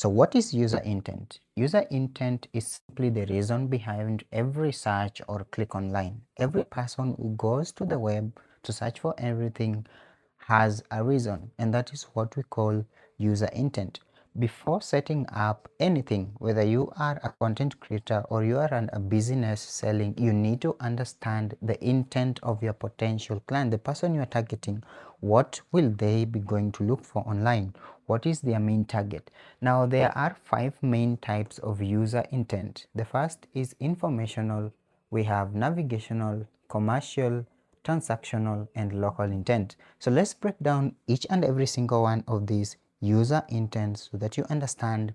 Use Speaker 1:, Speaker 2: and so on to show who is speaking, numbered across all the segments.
Speaker 1: So what is user intent? User intent is simply the reason behind every search or click online. Every person who goes to the web to search for everything has a reason, and that is what we call user intent. Before setting up anything, whether you are a content creator or you are a business selling, you need to understand the intent of your potential client, the person you are targeting. What will they be going to look for online? What is their main target? Now, there are 5 main types of user intent. The first is informational, we have navigational, commercial, transactional, and local intent. So let's break down each and every single one of these user intents so that you understand,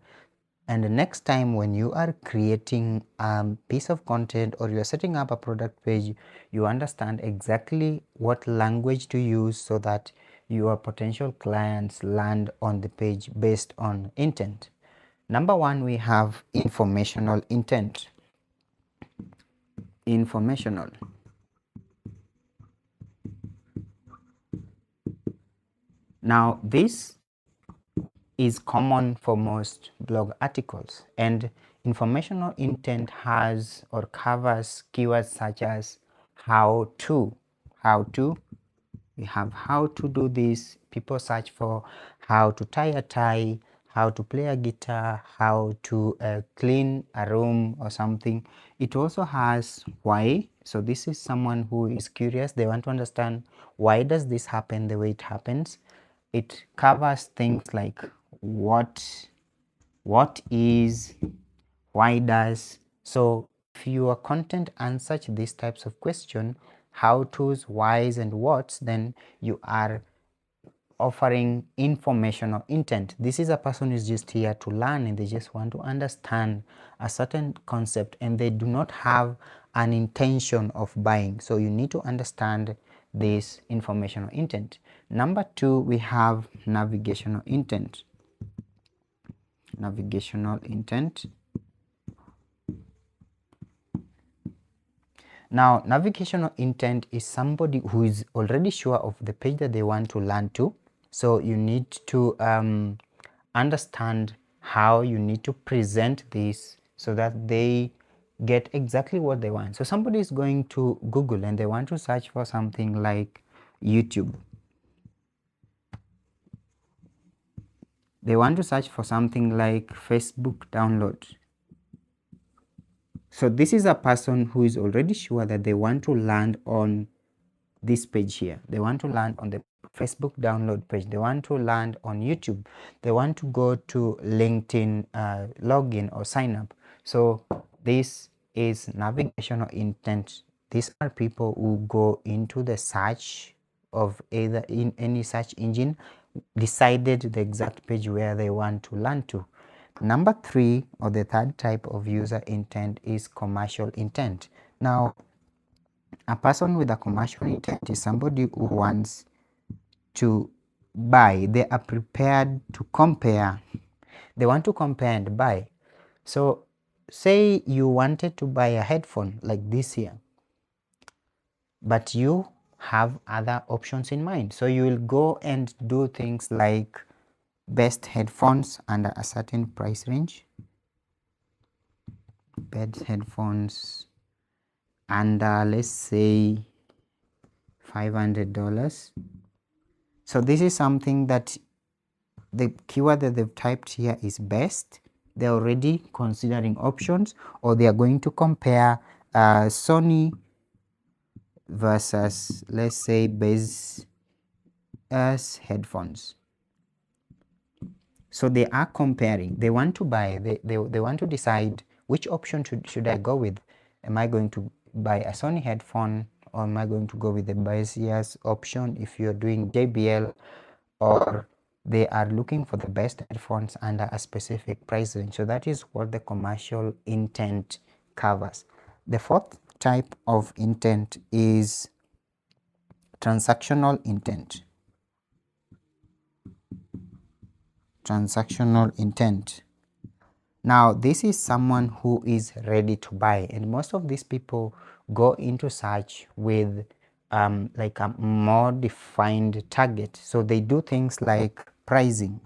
Speaker 1: and the next time when you are creating a piece of content or you are setting up a product page, you understand exactly what language to use so that your potential clients land on the page based on intent. Number 1, we have informational intent. Informational. Now this is common for most blog articles, and informational intent has or covers keywords such as how to. We have how to do this. People search for how to tie a tie, how to play a guitar, how to clean a room or something. It also has why. So this is someone who is curious. They want to understand why does this happen the way it happens. It covers things like what is, why does. So if your content answers these types of questions, how to's, whys, and what's, then you are offering informational intent. This is a person who's just here to learn and they just want to understand a certain concept and they do not have an intention of buying. So you need to understand this informational intent. Number 2, we have navigational intent. Navigational intent. Now, navigational intent is somebody who is already sure of the page that they want to land to. So you need to understand how you need to present this so that they get exactly what they want. So somebody is going to Google and they want to search for something like YouTube. They want to search for something like Facebook download. So this is a person who is already sure that they want to land on this page here. They want to land on the Facebook download page. They want to land on YouTube. They want to go to LinkedIn login or sign up. So this is navigational intent. These are people who go into the search of either in any search engine, decided the exact page where they want to land to. Number 3, or the third type of user intent, is commercial intent. Now, a person with a commercial intent is somebody who wants to buy. They are prepared to compare. They want to compare and buy. So say you wanted to buy a headphone like this here, but you have other options in mind. So you will go and do things like best headphones under a certain price range. Best headphones under, let's say, $500. So this is something that the keyword that they've typed here is best. They're already considering options, or they are going to compare Sony versus, let's say, Bose headphones. So they are comparing. They want to buy. They want to decide which option should I go with. Am I going to buy a Sony headphone, or am I going to go with the Bose option if you're doing JBL, or they are looking for the best headphones under a specific price range. So that is what the commercial intent covers. The 4th type of intent is transactional intent. Transactional intent. Now, this is someone who is ready to buy, and most of these people go into search with like a more defined target. So they do things like pricing.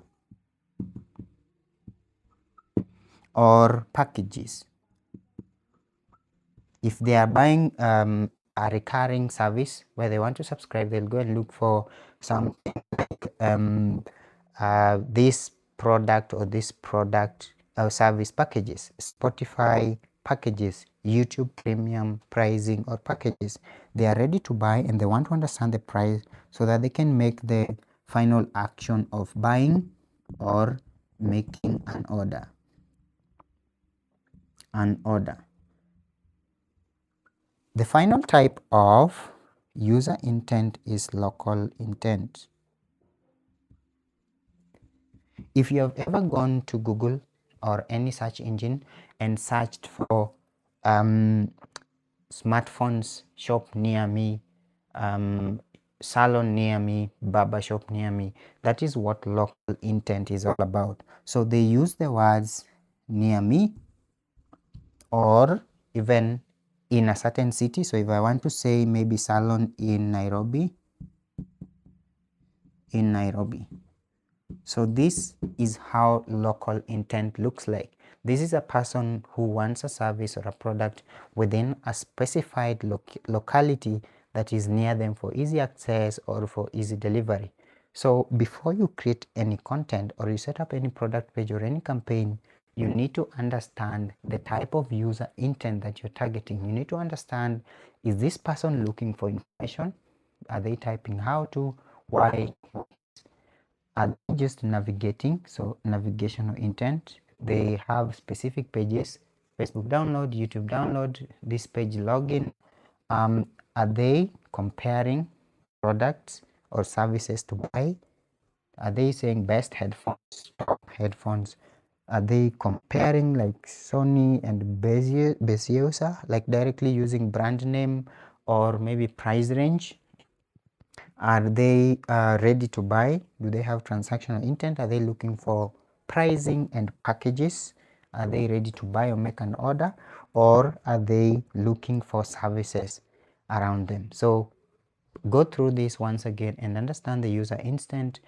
Speaker 1: or packages. If they are buying a recurring service where they want to subscribe, they'll go and look for something like this product or this product service packages, Spotify packages, YouTube premium pricing or packages. They are ready to buy and they want to understand the price so that they can make the final action of buying or making an order. The final type of user intent is local intent. If you have ever gone to Google or any search engine and searched for smartphones shop near me, salon near me, barber shop near me, that is what local intent is all about. So they use the words near me or even in a certain city. So if I want to say maybe salon in Nairobi, so this is how local intent looks like. This is a person who wants a service or a product within a specified locality that is near them for easy access or for easy delivery. So before you create any content or you set up any product page or any campaign, you need to understand the type of user intent that you're targeting. You need to understand, is this person looking for information? Are they typing how to, why? Are they just navigating? So navigational intent, they have specific pages, Facebook download, YouTube download, this page login. Are they comparing products or services to buy? Are they saying best headphones, top headphones? Are they comparing like Sony and Beziusa, like directly using brand name or maybe price range? Are they ready to buy? Do they have transactional intent? Are they looking for pricing and packages? Are they ready to buy or make an order? Or are they looking for services around them? So go through this once again and understand the user intent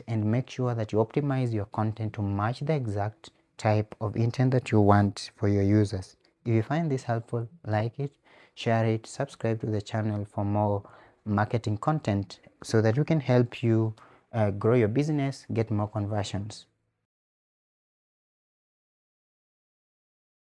Speaker 1: and make sure that you optimize your content to match the exact type of intent that you want for your users. If you find this helpful, like it, share it, subscribe to the channel for more marketing content so that we can help you grow your business, get more conversions.